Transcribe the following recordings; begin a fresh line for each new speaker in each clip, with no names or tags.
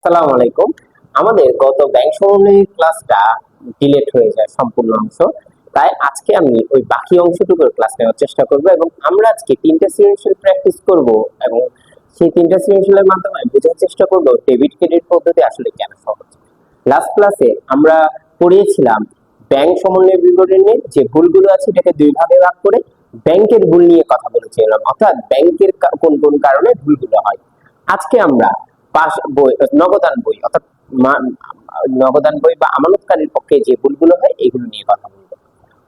আসসালামু আলাইকুম। আমাদের গত ব্যাংক সমন্বয় ক্লাসটা ডিলেট হয়ে যায় সম্পূর্ণ অংশ। তাই আজকে আমি ওই বাকি অংশটুকুর ক্লাস নেওয়ার চেষ্টা করব এবং আমরা আজকে তিনটা সৃজনশীল প্র্যাকটিস করব এবং সেই তিনটা সৃজনশীলের মাধ্যমে বোঝার চেষ্টা করব ডেবিট ক্রেডিট পদ্ধতি আসলে কেন সহজ। লাস্ট ক্লাসে আমরা পড়িয়েছিলাম ব্যাংক সমন্বয় বিবরণীর যে ভুলগুলো আছে এটাকে দুই ভাগে ভাগ করে ব্যাংকের ভুল নিয়ে কথা বলেছিলাম, অর্থাৎ ব্যাংকের কোন কোন কারণে ভুলগুলো হয়। আজকে আমরা পাস বই নগদান বই অর্থাৎ নগদান বই বা আমানতকারীর পক্ষে যে ভুলগুলো হয় এগুলো নিয়ে কথা বলবো।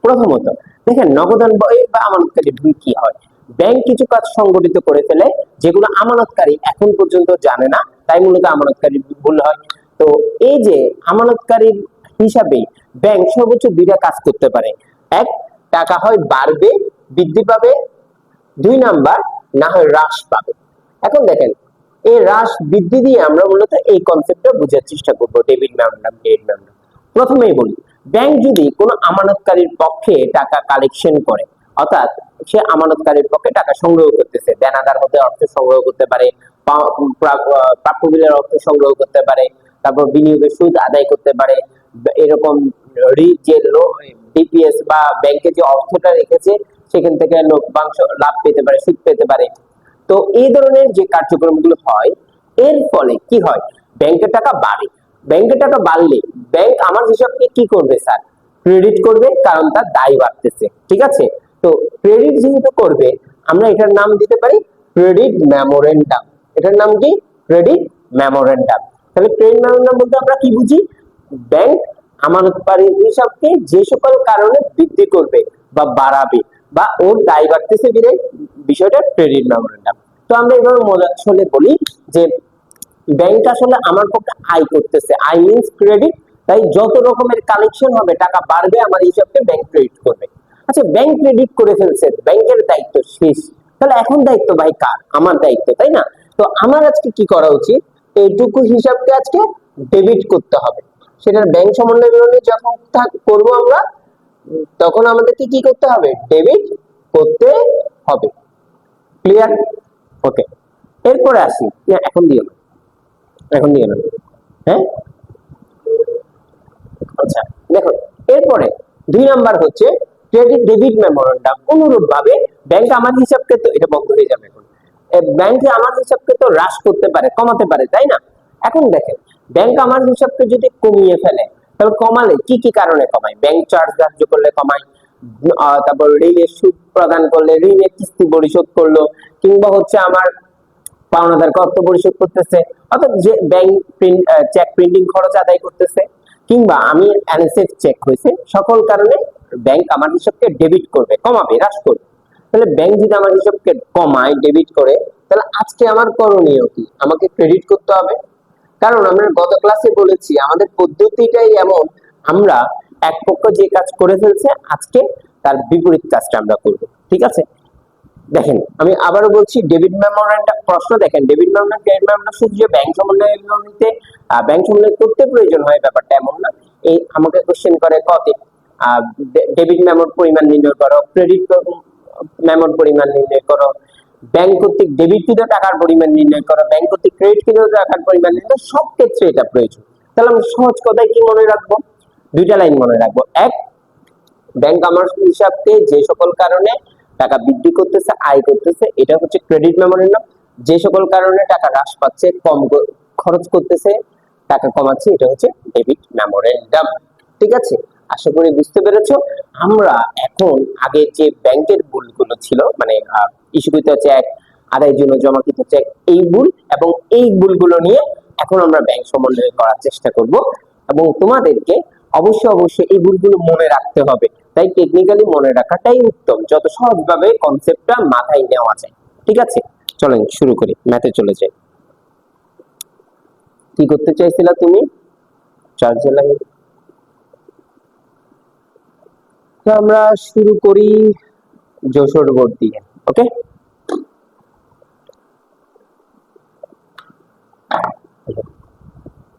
প্রথমত দেখেন, নগদান বই বা আমানতকারীর ভুল কি হয়। ব্যাংক কিছু কাজ সংগঠিত করে ফেলে যেগুলো আমানতকারী এখন পর্যন্ত জানে না, তাই মূলত আমানতকারীর ভুল হয়। তো এই যে আমানতকারীর হিসাবে ব্যাংক সর্বোচ্চ দুইটা কাজ করতে পারে। এক, টাকা হয় বাড়বে, বৃদ্ধি পাবে। দুই নাম্বার, না হয় হ্রাস পাবে। এখন দেখেন, এই হ্রাস বৃদ্ধি দিয়ে আমরা মূলত এই কনসেপ্টটা বোঝার চেষ্টা করব, ডেবিট মেমোরান্ডাম ক্রেডিট মেমোরান্ডাম। প্রথমেই বলি, ব্যাংক যদি কোনো আমানতকারীর পক্ষে টাকা কালেকশন করে, অর্থাৎ সে আমানতকারীর পক্ষে টাকা সংগ্রহ করতেছে, দেনাদার হতে অর্থ সংগ্রহ করতে পারে, প্রাপ্য বিলের অর্থ সংগ্রহ করতে পারে, তারপর বিনিয়োগের সুদ আদায় করতে পারে, এরকম যে ডিপিএস বা ব্যাংকে যে অর্থটা রেখেছে সেখান থেকে লভ্যাংশ লাভ পেতে পারে, সুদ পেতে পারে। তো এই ধরনের যে কার্যক্রমগুলো হয়, এর ফলে কি হয়, ব্যাংকের টাকা বাড়ে। ব্যাংকের টাকা বাড়লে ব্যাংক আমার হিসাবকে কি করবে স্যার, ক্রেডিট করবে, কারণ তার দায় বাড়তেছে। ঠিক আছে, তো ক্রেডিট যেহেতু করবে, আমরা এটার নাম দিতে পারি ক্রেডিট মেমোরেন্ডাম। এটার নাম কি? Credit memorandum. তাহলে ক্রেডিট মেমোরেন্ডাম বলতে আমরা কি বুঝি? ব্যাংক আমানতকারীর হিসাবকে যে সকল কারণে বৃদ্ধি করবে বা বাড়াবে বা ওর দায় বাড়তেছে বিধায় বিষয়টা ক্রেডিট মেমোরেন্ডাম। তো আমরা এভাবে মজা ছলে বলি যে ব্যাংক আসলে আমার পক্ষে আয় করতেছে, আই মিনস ক্রেডিট। তাই যত রকমের কালেকশন হবে টাকা বাড়বে, আমার হিসাবকে ব্যাংক ক্রেডিট করবে। আচ্ছা, ব্যাংক ক্রেডিট করে ফেলছে, ব্যাংকের দায়িত্ব শেষ। তাহলে এখন দায়িত্ব ভাই কার? আমার দায়িত্ব, তাই না? তো আমার আজকে কি করা উচিত? এইটুকু হিসাবকে আজকে ডেবিট করতে হবে। সেটার ব্যাংক সমন্বয় বিবরণী যখন করবো আমরা, তখন আমাদেরকে কি করতে হবে? ডেবিট করতে হবে। ক্লিয়ার? ওকে, এরপরে আসি। না, এখন দিও না, এখন দিও না। হ্যাঁ, আচ্ছা, দেখো, এরপরে দুই নাম্বার হচ্ছে ক্রেডিট ডেবিট মেমোরেন্ডাম। অনুরূপ ভাবে ব্যাংক আমার হিসাবকে তো, এটা বন্ধ হয়ে যাবে এখন, ব্যাংকে আমার হিসাবকে তো হ্রাস করতে পারে, কমাতে পারে, তাই না? এখন দেখেন, ব্যাংক আমার হিসাবকে যদি কমিয়ে ফেলে, তাহলে কমালে কি কি কারণে কমায়? ব্যাংক চার্জ ধার্য করলে কমায়, তারপর ঋণের সুদ প্রদান করলে, ঋণের কিস্তি পরিশোধ করলো, কিংবা হচ্ছে আমার পাওনাদারকে অর্থ পরিশোধ করতেছে, অর্থাৎ যে ব্যাংক চেক প্রিন্টিং খরচ আদায় করতেছে, কিংবা আমি এনএসএফ চেক হয়েছে, সকল কারণে ব্যাংক আমার হিসাবকে ডেবিট করবে, কমাবে, হ্রাস করবে। তাহলে ব্যাংক যদি আমার হিসাবকে কমায়, ডেবিট করে, তাহলে আজকে আমার করণীয় কি? আমাকে ক্রেডিট করতে হবে। কারণ আমরা গত ক্লাসে বলেছি আমাদের পদ্ধতিটাই এমন, আমরা এক পক্ষ যে কাজ করে ফেলছে আজকে তার বিপরীত কাজটা আমরা করব। ঠিক আছে, দেখেন আমি আবারও বলছি, ডেবিট মেমোরেন্ডাম প্রশ্ন দেখেন, ডেবিট মেমোরেন্ডাম ক্রেডিট মেমোরেন্ডাম শুধু যে ব্যাংক সমন্বয় বিবরণীতে ব্যাংক সমন্বয় করতে প্রয়োজন হয় ব্যাপারটা এমন না। এই আমাকে কোশ্চেন করে কতে ডেবিট মেমোর পরিমাণ নির্ণয় করো, ক্রেডিট মেমোর পরিমাণ নির্ণয় করো, ব্যাংক কর্তৃক ডেবিটকৃত টাকার পরিমাণ নির্ণয় করো, ব্যাংক কর্তৃক ক্রেডিটকৃত টাকার পরিমাণ নির্ণয়, সব ক্ষেত্রে এটা প্রয়োজন। তাহলে আমরা সহজ কথায় কি মনে রাখবো? দুইটা লাইন মনে রাখবো। এক, ব্যাংক আমার হিসাবকে যে সকল কারণে টাকা বৃদ্ধি করতেছে, আয় করতেছে, এটা হচ্ছে ক্রেডিট মেমোরেন্ডাম। যে সকল কারণে টাকা হ্রাস পাচ্ছে, কম খরচ করতেছে, টাকা কমাচ্ছে, এটা হচ্ছে ডেবিট মেমোরেন্ডাম। ঠিক আছে, আশা করি বুঝতে পেরেছো। আমরা এখন আগে যে ব্যাংকের ভুলগুলো ছিল, মানে ইস্যুকৃত চেক, আদায়ের জন্য জমাকৃত চেক, এই ভুল এবং এই ভুলগুলো নিয়ে এখন আমরা ব্যাংক সমন্বয় করার চেষ্টা করব। এবং তোমাদেরকে অবশ্যই এই ভুলগুলো মনে রাখতে হবে। তাই টেকনিক্যালি মনে রাখাটাই উত্তম, যত সহজভাবে কনসেপ্টটা মাথায় নেওয়া যায়। ঠিক আছে, চলেন শুরু করি, ম্যাথে চলে যাই। কি করতে চাইছিলা তুমি? চার্জে লাগে। তো আমরা শুরু করি যশোর বোর্ড দিয়ে। ওকে,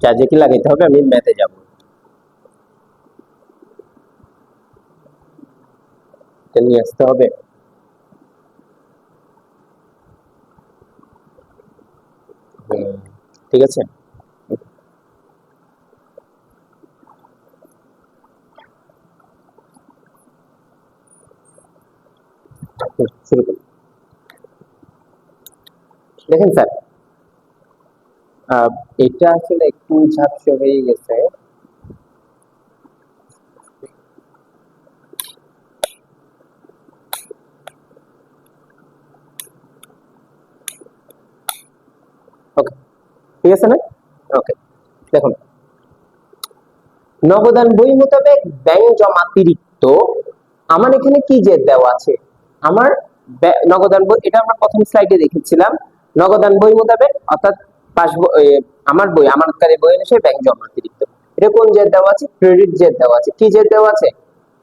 চার্জে কি লাগাইতে হবে? আমি ম্যাথে যাব, নিয়ে আসতে হবে। ঠিক আছে, শুরু করি। দেখেন স্যার, এটা আসলে একটু ঝাপসা হয়ে গেছে। ওকে, ঠিক আছে না? ওকে, দেখুন, নগদান বই মোতাবেক ব্যাংক জমাতিরিক্ত আমার এখানে কি যে দেওয়া আছে, আমার নগদান বই, এটা আমরা প্রথম স্লাইডে দেখেছিলাম। নগদান বই মোতাবেক অর্থাৎ পাস আমার বই, আমানতকারী বই অনুসারে ব্যাংক জমাতিরিক্ত, এটা কোন জেদ দেওয়া আছে? ক্রেডিট জেদ দেওয়া আছে। কি জেদ দেওয়া আছে?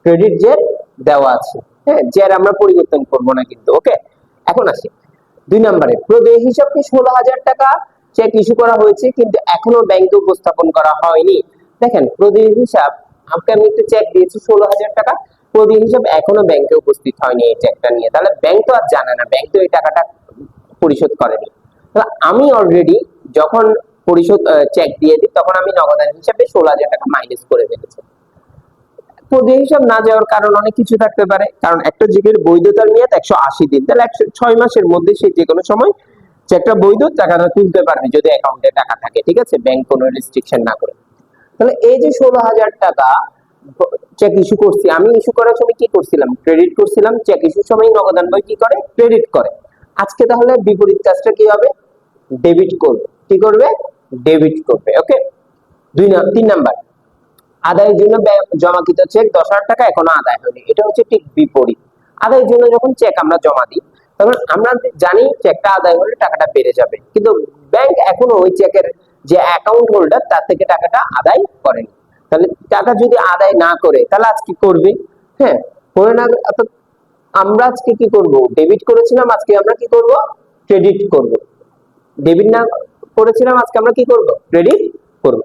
ক্রেডিট জেদ দেওয়া আছে। হ্যাঁ, জের আমরা পরিবর্তন করব না কিন্তু। ওকে, এখন আসি 2 নম্বরে, প্রদেয় হিসাবকে 16,000 টাকা চেক ইস্যু করা হয়েছে কিন্তু এখনো ব্যাংকে উপস্থাপন করা হয়নি। দেখেন, প্রদেয় হিসাব, আমাকে আমি একটা চেক দিয়েছি 16,000 টাকা, প্রদেয় হিসাব এখনো ব্যাংকে উপস্থিত হয়নি এই চেকটা নিয়ে। তাহলে ব্যাংক তো আর জানে না, ব্যাংক তো এই টাকাটা পরিশোধ করেনি। তাহলে আমি অলরেডি যখন পরিশোধ চেক দিয়ে দিই, তখন আমি নগদান হিসাবে 16,000 টাকা মাইনাস করে ফেলেছি। প্রদেয় হিসাব না যাওয়ার কারণ অনেক কিছু থাকতে পারে, কারণ একটা চেকের বৈধতার মেয়াদ 180 দিন, তাহলে 6 মাসের মধ্যে সে যে কোনো সময় চেকটা বৈধ, টাকাটা তুলতে পারবে যদি অ্যাকাউন্টে টাকা থাকে। ঠিক আছে, ব্যাংক কোনো রেস্ট্রিকশন না করে। তাহলে এই যে 16,000 টাকা চেক ইস্যু করছি, আমি ইস্যু করার সময় কি করছিলাম? ক্রেডিট করছিলাম। চেক ইস্যুর সময় নগদান বই কি করে? ক্রেডিট করে। আজকে তাহলে বিপরীত কাজটা কি হবে? ডেবিট করবে। কি করবে? ডেবিট করবে। ওকে, 3 নাম্বার, আদায়ের জন্য জমাকৃত চেক 10,000 টাকা এখনো আদায় হয়নি, এটা হচ্ছে ঠিক বিপরীত। আদায়ের জন্য যখন চেক আমরা জমা দিই, তখন আমরা জানি চেকটা আদায় হলে টাকাটা বেড়ে যাবে, কিন্তু ব্যাংক এখনো ওই চেকের যে অ্যাকাউন্ট হোল্ডার তার থেকে টাকাটা আদায় করেনি। তাহলে টাকা যদি আদায় না করে, তাহলে আজকে করবে। হ্যাঁ, করে না, আমরা আজকে কি করব? ডেবিট করেছিলাম, আজকে আমরা কি করব? ক্রেডিট করব। ডেবিট না করেছিলাম, আজকে আমরা কি করব? ক্রেডিট করব।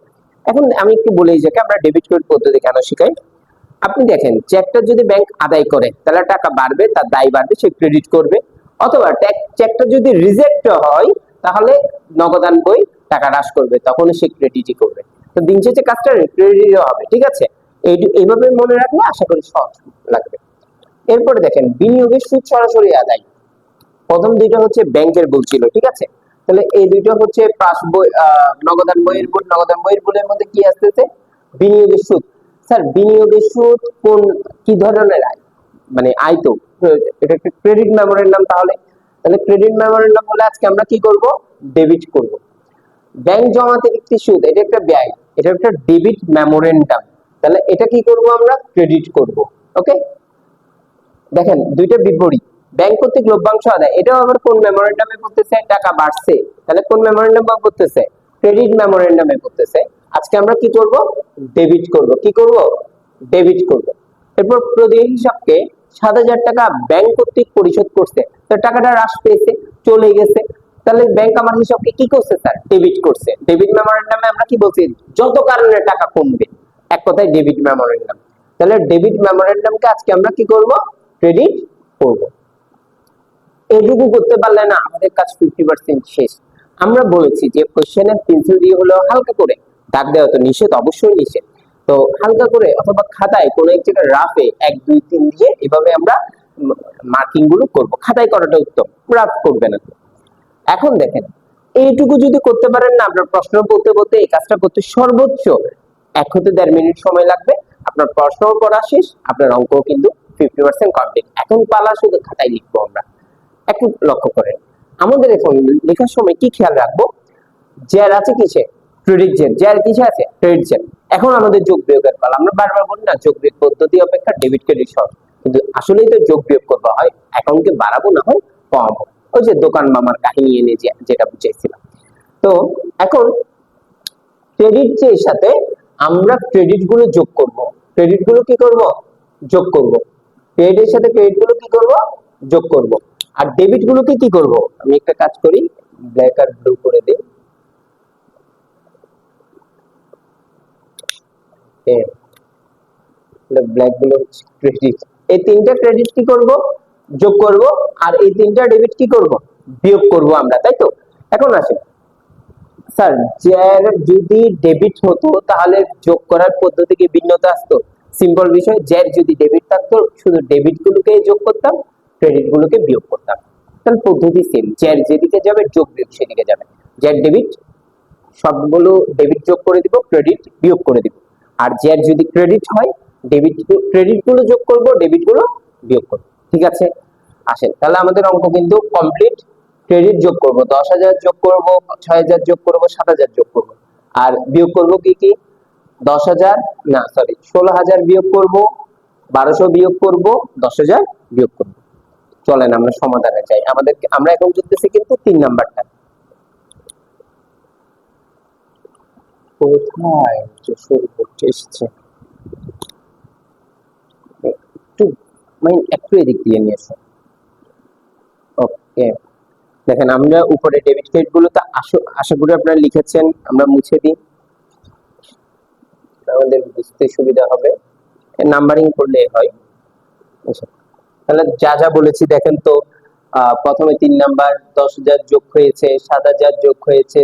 এখন আমি একটু বলেই যাকে আমরা ডেবিট ক্রেডিট পদ্ধতি কেন শিখাই। আপনি দেখেন, চেকটা যদি ব্যাংক আদায় করে, তাহলে টাকা বাড়বে, তার দায় বাড়বে, সে ক্রেডিট করবে। অথবা চেকটা যদি রিজেক্ট হয়, তাহলে নগদান বই টাকা হ্রাস করবে, তখন সে ক্রেডিটই করবে। তো দিন শেষে কাজটা ক্রেডিটও হবে। ঠিক আছে, এইভাবে মনে রাখলে আশা করি সহজ লাগবে। এরপরে দেখেন, বিনিয়োগের সুদ সরাসরি আদায়। প্রথম দুইটা হচ্ছে ব্যাংকের ভুল ছিল। ঠিক আছে, তাহলে এই দুইটা হচ্ছে পাস বই, নগদান বইয়ের ভুল। নগদান বইয়ের ভুলের মধ্যে কি আসতেছে? বিনিয়োগের সুদ। স্যার, বিনিয়োগের সুদ কি ধরনের আয়? মানে আয় তো, এটা একটা ক্রেডিট মেমোরেন্ডাম। তাহলে তাহলে ক্রেডিট মেমোরেন্ডাম হলে আজকে আমরা কি করব? ডেবিট করব। ব্যাংক জমাতে একটি সুদ, এটা একটা ব্যয়, এটা একটা ডেবিট মেমোরেন্ডাম। তাহলে এটা কি করব? আমরা ক্রেডিট করব। ওকে, দেখেন দুইটা বিপরীত। ব্যাংক কর্তৃক লভ্যাংশ আদায়, এটাও আবার কোন মেমোরেন্ডামে করতেছে? টাকা বাড়ছে, তাহলে কোন মেমোরেন্ডামে করতেছে? ক্রেডিট মেমোরেন্ডামে করতেছে। আজকে আমরা কি করব? ডেবিট করব। কি করব? ডেবিট করব। এরপর প্রদেয় হিসাবকে 7,000 টাকা ব্যাংক কর্তৃক পরিশোধ করছে, তো টাকাটা হ্রাস পেয়েছে, চলে গেছে। তাহলে ব্যাংক আমার হিসাবকে কি করছে স্যার? ডেবিট করছে। ডেবিট মেমোরেন্ডামে আমরা কি বলছি? যত কারণে টাকা কমবে, এক কথায় ডেবিট মেমোরেন্ডাম। তাহলে ডেবিট মেমোরেন্ডামকে আজকে আমরা কি করব? ক্রেডিট করব। এইটুকু করতে পারলে না, আমাদের কাজ 50% শেষ। আমরা বলেছি যে কোশ্চেনে পেন্সিল দিয়ে হলেও হালকা করে দাগ দেওয়া তো নিষেধ, অবশ্যই নিষেধ। তো হালকা করে অথবা খাতায় কোনো এক জায়গায় রাফে 1 2 3 দিয়ে এভাবে আমরা মার্কিং গুলো করব। খাতায় করাটা উত্তম, রাফ করবে না। এখন দেখেন, এইটুকু যদি করতে পারেন না, আপনার প্রশ্ন বলতে বলতে এই কাজটা করতে সর্বোচ্চ 1 থেকে 1.5 মিনিট সময় লাগবে। আপনার প্রশ্ন পড়া শেষ, আপনার অঙ্ক কিন্তু 50% কমপ্লিট। এখন পালা শুধু খাতায় লিখবো আমরা। একটু লক্ষ্য করেন, আমাদের এখন লেখার সময় কি খেয়াল রাখবো? জের আছে কিসে? ক্রেডিট জের। জের কিসে আছে? ক্রেডিট জের। এখন আমাদের যোগ বিয়োগের পালা। আমরা বারবার বলি না, যোগ বিয়োগ পদ্ধতি অপেক্ষা ডেবিট ক্রেডিট সহজ, কিন্তু আসলেই তো যোগ বিয়োগ করতে হয়, অ্যাকাউন্টকে বাড়াবো না হয় কমাবো। ওই যে দোকান মামার কাহিনী এনে যেটা বুঝাইছিলাম। তো এখন ক্রেডিট এর সাথে আমরা ক্রেডিট গুলো যোগ করব। ক্রেডিট গুলো কি করব? যোগ করব। ক্রেডিটের সাথে ক্রেডিট গুলো কি করব? যোগ করব। আর ডেবিট গুলোকে কি করব? আমি একটা কাজ করি, ব্ল্যাক আর ব্লু করে দেই। ব্ল্যাক গুলো ক্রেডিট, এই তিনটা ক্রেডিট কি করব? যোগ করব। আর এই তিনটা ডেবিট কি করব? বিয়োগ করব আমরা, তাই তো? এখন আসে স্যার, জের যদি ডেবিট হতো তাহলে যোগ করার পদ্ধতি কি ভিন্নতা আসতো? সিম্পল বিষয়, জের যদি ডেবিট থাকতো শুধু ডেবিট গুলোকে যোগ করতাম, ক্রেডিট গুলোকে বিয়োগ করতাম। তাহলে পদ্ধতি সেম, জ্যার যেদিকে যাবে যোগ বিয়োগ সেদিকে যাবে। জ্যার ডেবিট সবগুলো ডেবিট যোগ করে দিব, ক্রেডিট বিয়োগ করে দিব। আর জ্যার যদি ক্রেডিট হয় ডেবিট ক্রেডিট গুলো যোগ করব, ডেবিট গুলো বিয়োগ করব। ঠিক আছে, আসেন তাহলে আমাদের অঙ্ক কিন্তু কমপ্লিট। ক্রেডিট যোগ করব 10,000, যোগ করব 6,000, যোগ করব 7,000, যোগ করব। আর বিয়োগ করব কি কি? 10,000 না সরি 16,000 বিয়োগ করব, 1200 বিয়োগ করব, 10,000 বিয়োগ করব। চলেন আমরা সমাধানে যাই। আমরা এখন চলতেছি কিন্তু 3 নাম্বারটা। কোথায় যে শুরু করতে এসেছে, একটু একটু এদিক দিয়ে নিয়ে এসো। ওকে, দেখেন আমরা উপরে ডেবিট ক্রেডিট গুলো তো আশা করি আপনারা লিখেছেন, আমরা মুছে দিই, আমাদের বুঝতে সুবিধা হবে। নাম্বারিং করলে হয়। আচ্ছা, তাহলে যা যা বলেছি দেখেন তো। প্রথমে 3 নাম্বার 10,000 যোগ হয়েছে, 7,000 যোগ হয়েছে,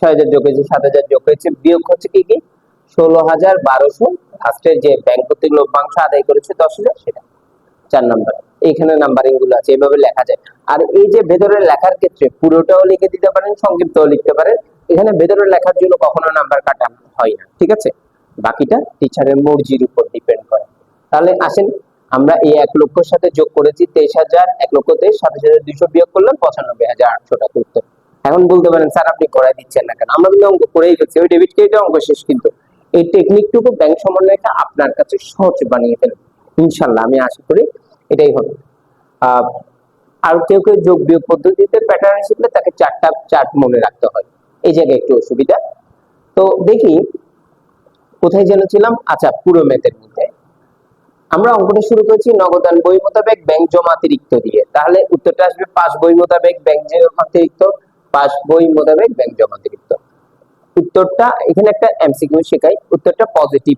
6,000 যোগ হয়েছে, 7,000 যোগ হয়েছে, বিয়োগ হচ্ছে কি কি 16,1200। লাস্টের যে ব্যাংক কর্তৃক লভ্যাংশ আদায় করেছে 10,000 সেটা 4 নাম্বার। এখানে নাম্বারিং গুলো আছে, এভাবে লেখা যায়। আর এই যে ভেতরে লেখার ক্ষেত্রে পুরোটাও লিখে দিতে পারেন, সংক্ষিপ্তও লিখতে পারেন। এখানে ভেতরে লেখার জন্য কখনো নাম্বার কাটা হয় না, ঠিক আছে। বাকিটা টিচারের মর্জির উপর ডিপেন্ড করে। তাহলে আসেন আমরা এই 1 লক্ষর সাথে যোগ করেছি 23,000, 1 লক্ষ 23, 27,200 বিয়োগ করলাম 95,800 টাকা উত্তর। এখন বলতে পারেন স্যার আপনি করাই দিচ্ছেন না কেন? আমরা কিন্তু অঙ্ক করেই ফেলছি, ওই ডেবিট ক্রেডিটের অঙ্ক শেষ। কিন্তু এই টেকনিকটুকু ব্যাংক সমন্বয়টা আপনার কাছে সহজ বানিয়ে ফেলবে ইনশাল্লাহ, আমি আশা করি এটাই হবে। আর কেউ কেউ যোগ বিয়োগ পদ্ধতিতে প্যাটার্ন শিখলে তাকে 4টা চার্ট মনে রাখতে হয়, এই জায়গায় একটু অসুবিধা। তো দেখি কোথায় যেন ছিলাম। আচ্ছা, পুরো ম্যাথের মধ্যে আমরা অঙ্কটা শুরু করেছি নগদান বই মোতাবেক ব্যাংক জমা অতিরিক্ত দিয়ে। তাহলে উত্তরটা আসবে পাস বই মোতাবেক ব্যাংক জমা অতিরিক্ত, পাস বই মোতাবেক ব্যাংক জমা অতিরিক্ত। উত্তরটা এখানে একটা এমসিকিউ শেখাই, উত্তরটা পজিটিভ,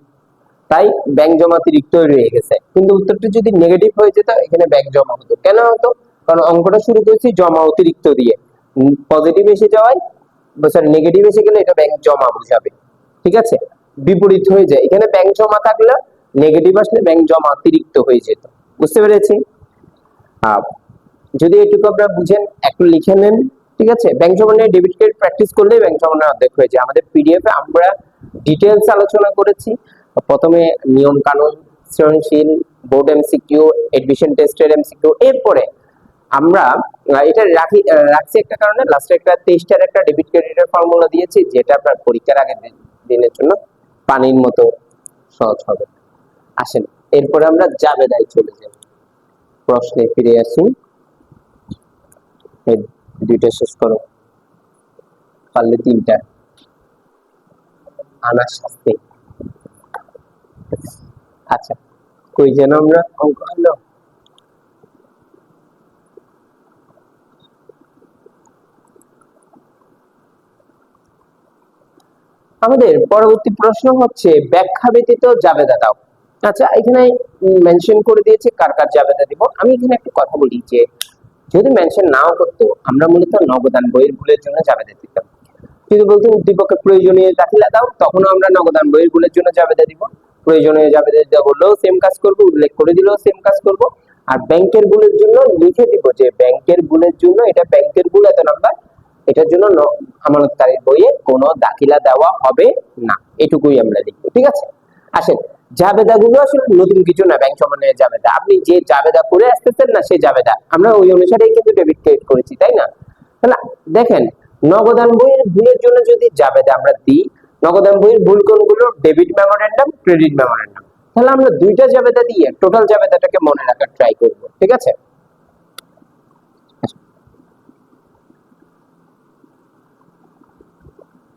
তাই ব্যাংক জমা অতিরিক্ত রয়ে গেছে। কিন্তু উত্তরটা যদি নেগেটিভ হয়ে যেত এখানে ব্যাংক জমা হতো। কেন হতো? কারণ অঙ্কটা শুরু করেছি জমা অতিরিক্ত দিয়ে, পজিটিভ এসে যাওয়ায় সরি নেগেটিভ এসে গেলে এটা ব্যাংক জমা বোঝাবে। ঠিক আছে, বিপরীত হয়ে যায়, এখানে ব্যাংক জমা থাকলে নেগেটিভ আসলে ব্যাংক জমা অতিরিক্ত হয়ে যেত। বুঝতে পেরেছি? যদি এটুকু আপনারা বুঝেন একটু লিখে নেন। ঠিক আছে, ব্যাংক সমন্বয় ডেবিট ক্রেডিট প্র্যাকটিস করলেই ব্যাংক সমন্বয় অর্ধেক হয়ে যায়। আমাদের পিডিএফ এ আমরা ডিটেইলস আলোচনা করেছি। প্রথমে নিয়ম কানুন, সৃজনশীল, বোর্ড এমসিকিউ, এডমিশন টেস্টের এমসিকিউ, এরপরে আমরা এটা রাখছি একটা কারণে লাস্টে একটা 23টার একটা ডেবিট ক্রেডিটের ফর্মুলা দিয়েছি, যেটা আপনার পরীক্ষার আগের দিনের জন্য পানির মতো সহজ হবে। আসেন এরপরে আমরা জাবেদায় চলে যাই, প্রশ্নে ফিরে আসি। এই দুইটা শেষ করো, পারলে 3টা আনা শাস্তি। আচ্ছা, কই যেন আমরা অঙ্ক হলো, আমাদের পরবর্তী প্রশ্ন হচ্ছে ব্যাখ্যা ব্যতীত জাবেদা দাও। আচ্ছা, এখানে মেনশন করে দিয়েছে কার কার জাবেদা দিব। আমি এখানে একটা কথা বলি যে যদি মেনশন নাও করতো আমরা মূলত নগদান বইয়ের ভুলের জন্য জাবেদা দিতাম। যদি বলতো উদ্দীপকে প্রয়োজনীয় দাখিলা দাও, তখন আমরা নগদান বইয়ের ভুলের জন্য জাবেদা দিব। প্রয়োজনীয় জাবেদা দেওয়া হলেও সেম কাজ করব, উল্লেখ করে দিলেও সেম কাজ করব। আর ব্যাংকের ভুলের জন্য লিখে দিব যে ব্যাংকের ভুলের জন্য এটা ব্যাংকের ভুল এত নাম্বার, এটার জন্য আমানতকারীর বইয়ে কোনো দাখিলা দেওয়া হবে না, এটুকুই আমরা লিখবো। ঠিক আছে, আসেন জাবেদা গুলো আসলে নতুন কিছু না, ব্যাংক সমন্বয়ের জাবেদা আপনি যে জাবেদা করে আসতেছেন না সেই জাবেদা আমরা ওই অনুসারেই কিন্তু ডেবিট ক্রেডিট করেছি, তাই না? তাহলে দেখেন নগদান বইয়ের ভুলের জন্য যদি জাবেদা আমরা দিই, নগদান বইয়ের ভুল কোনগুলো? Debit memorandum, credit memorandum. তাহলে আমরা দুইটা জাবেদা দিয়ে টোটাল জাবেদাটাকে মনে রাখার ট্রাই করব। ঠিক আছে,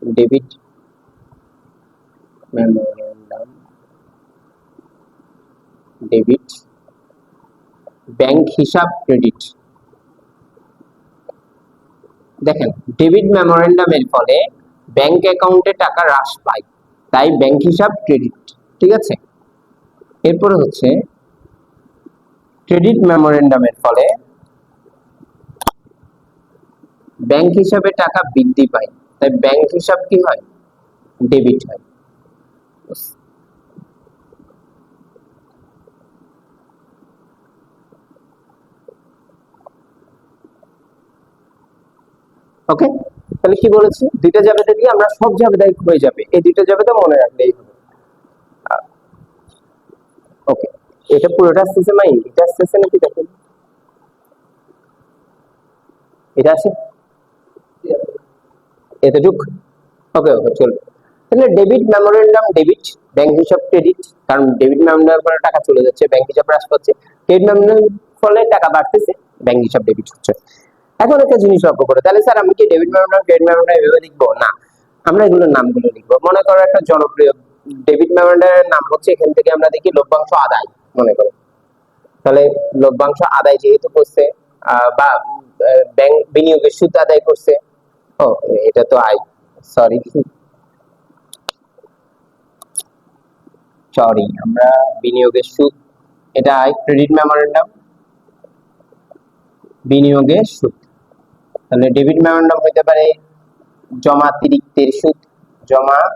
ডেবিট মেমোরেন্ডাম, ডেবিট, ব্যাংক হিসাব ক্রেডিট। দেখেন ডেবিট মেমোরেন্ডামের ফলে ব্যাংক অ্যাকাউন্টে টাকা হ্রাস পায়, তাই ব্যাংক হিসাব ক্রেডিট। ঠিক আছে, এরপরে হচ্ছে ক্রেডিট মেমোরেন্ডামের ফলে ব্যাংক হিসাবে টাকা বৃদ্ধি পায়, তাই ব্যাংক হিসাব কি হয়? ডেবিট হয়। ওকে, তাহলে কি বলেছি, দুইটা জাবেদা দিয়ে আমরা সব জাবেদাই হয়ে যাবে, এই দুইটা জাবেদা মনে রাখলেই হবে। ওকে, এটা পুরোটা আসতেছে মাই, এটা আসতেছে নাকি দেখেন, এটা আছে এতটুক। ওকে ওকে চলবে। তাহলে ডেবিট মেমোরেন্ডাম ডেবিট, ব্যাংক হিসাব ক্রেডিট, কারণ ডেবিট মেমোরেন্ডামের ফলে টাকা চলে যাচ্ছে, ব্যাংক হিসাব হ্রাস পাচ্ছে, ক্রেডিট মেমোরেন্ডামের ফলে টাকা বাড়তেছে, ব্যাংক হিসাব ডেবিট হচ্ছে। এখন একটা জিনিস লক্ষ্য করে, তাহলে স্যার আমি কি ডেবিট মেমোরেন্ডাম ক্রেডিট মেমোরেন্ডাম এভাবে লিখবো? না, আমরা এগুলোর নামগুলো লিখবো। মনে করো একটা জনপ্রিয় ডেবিট মেমোরেন্ডামের নাম হচ্ছে, এখান থেকে আমরা দেখি লভ্যাংশ আদায়, মনে করো, তাহলে লভ্যাংশ আদায় যেহেতু করছে বা ব্যাংক বিনিয়োগের সুদ আদায় করছে, ও এটা তো আয়, সরি সরি আমরা বিনিয়োগের সুদ, এটা আয়। ক্রেডিট মেমোরেন্ডাম বিনিয়োগের সুদ, তাহলে ডেবিট মেমোরেন্ডাম হইতে পারে জমাতিরিক্তের সুদ, জমাতিরিক্তের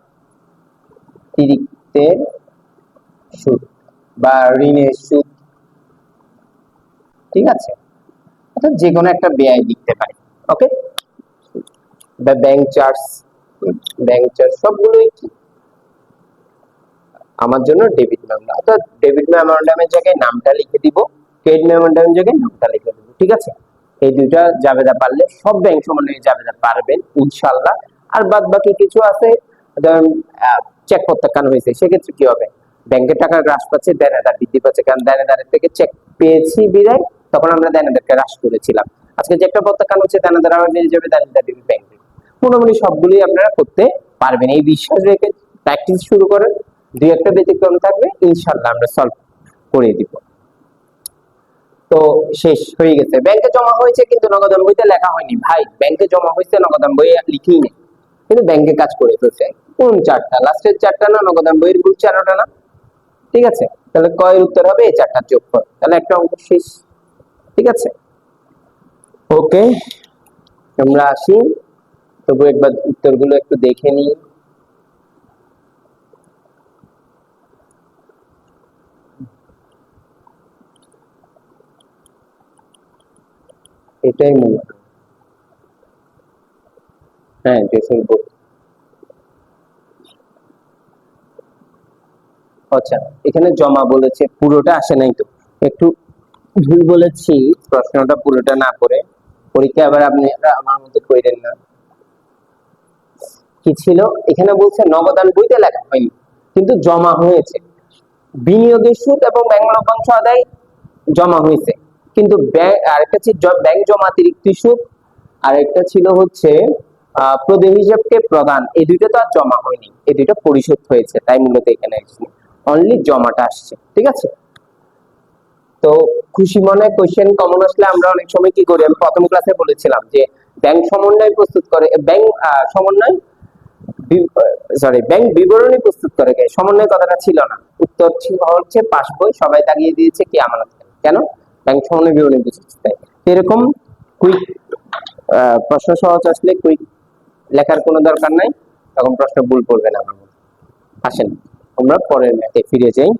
সুদ বা ঋণের সুদ, ঠিক আছে, অর্থাৎ যে কোনো একটা ব্যয় লিখতে পারি। ওকে, বা ব্যাংক চার্জ, সবগুলোই কি আমার জন্য ডেবিট মেমোরেন্ডাম, অর্থাৎ ডেবিট মেমোরেন্ডামের জায়গায় নামটা লিখে দিব, ক্রেডিট মেমোরেন্ডামের জায়গায় নামটা লিখে দিব, ঠিক আছে। এই দুইটা জাবেদা পারলে সব ব্যাংক সমন্বয়ে জাবেদা পারবেন ইনশাআল্লাহ। আর বাদ বাকি কিছু আছে, ধরুন চেক প্রত্যাখ্যান হয়েছে, সেক্ষেত্রে কি হবে, ব্যাংকের টাকা হ্রাস পাচ্ছে, দেনাদার বৃদ্ধি পাচ্ছে, কারণ দেনাদারের থেকে চেক পেয়েছি বিদায় তখন আমরা দেনাদারকে হ্রাস করেছিলাম। আজকে চেকটা প্রত্যাখ্যান হচ্ছে, দেনাদার আবার নিয়ে যাবে, দেনাদার দিবে ব্যাংকে। মোটামুটি সবগুলোই আপনারা করতে পারবেন, এই বিশ্বাস রেখে প্র্যাকটিস শুরু করেন। দুই একটা ব্যতিক্রম থাকবে, ইনশাআল্লাহ আমরা সলভ করে দিব। তো শেষ হয়ে গেছে, ব্যাংকে জমা হয়েছে কিন্তু নগদান বইতে লেখা হয়নি। ভাই ব্যাংকে জমা হয়েছে, নগদান বই লিখেই নেই, কিন্তু ব্যাংকে কাজ করে ফেলছে। কোন চারটা, লাস্টের চারটা না, নগদান বইয়ের ভুল 4টা না, ঠিক আছে। তাহলে কয়ের উত্তর হবে এই চারটার যোগফল, তাহলে একটা অঙ্ক শেষ, ঠিক আছে। ওকে, আমরা আসি, তবু একবার উত্তরগুলো একটু দেখে নিই। এটাই মনে হয়, হ্যাঁ দেশের বোর্ড। আচ্ছা, এখানে জমা বলেছে, পুরোটা আসে নাই তো, একটু ভুল বলেছি, প্রশ্নটা পুরোটা না করে পরীক্ষা আবার আপনি আমার মতো কইরেন না। কি ছিল এখানে, বলছে নগদান বইতে লেখা হয়নি কিন্তু জমা হয়েছে, বিনিয়োগের সুদ এবং ব্যাংক লভ্যাংশ আদায় জমা হয়েছে, কিন্তু আরেকটা ছিল ব্যাংক জমাতিরিক্ত সুদ, আরেকটা ছিল হচ্ছে প্রদেয় হিসাবকে প্রদান, এই দুইটা তো আর জমা হয়নি, এই দুইটা পরিশোধ হয়েছে, তাই মূলত এখানে অনলি জমাটা আসছে, ঠিক আছে। তো খুশি মনে কোশ্চেন কমন আসলে আমরা অনেক সময় কি করি, আমি প্রথম ক্লাসে বলেছিলাম যে ব্যাংক সমন্বয় প্রস্তুত করে, ব্যাংক সমন্বয় ব্যাংক বিবরণী প্রস্তুত করে, সমন্বয় কথাটা ছিল না, উত্তর ছিল হচ্ছে পাস বই, সবাই দাগিয়ে দিয়েছে কি আমানত, কেন ব্যাংক সমন্বয় বিবরণী প্রস্তুত। এরকম কুইক প্রশ্ন সহজ আসলে কুইক লেখার কোনো দরকার নাই, তখন প্রশ্ন ভুল পড়বে না আমার মনে। আসেন আমরা পরের ম্যাথে ফিরে যাই।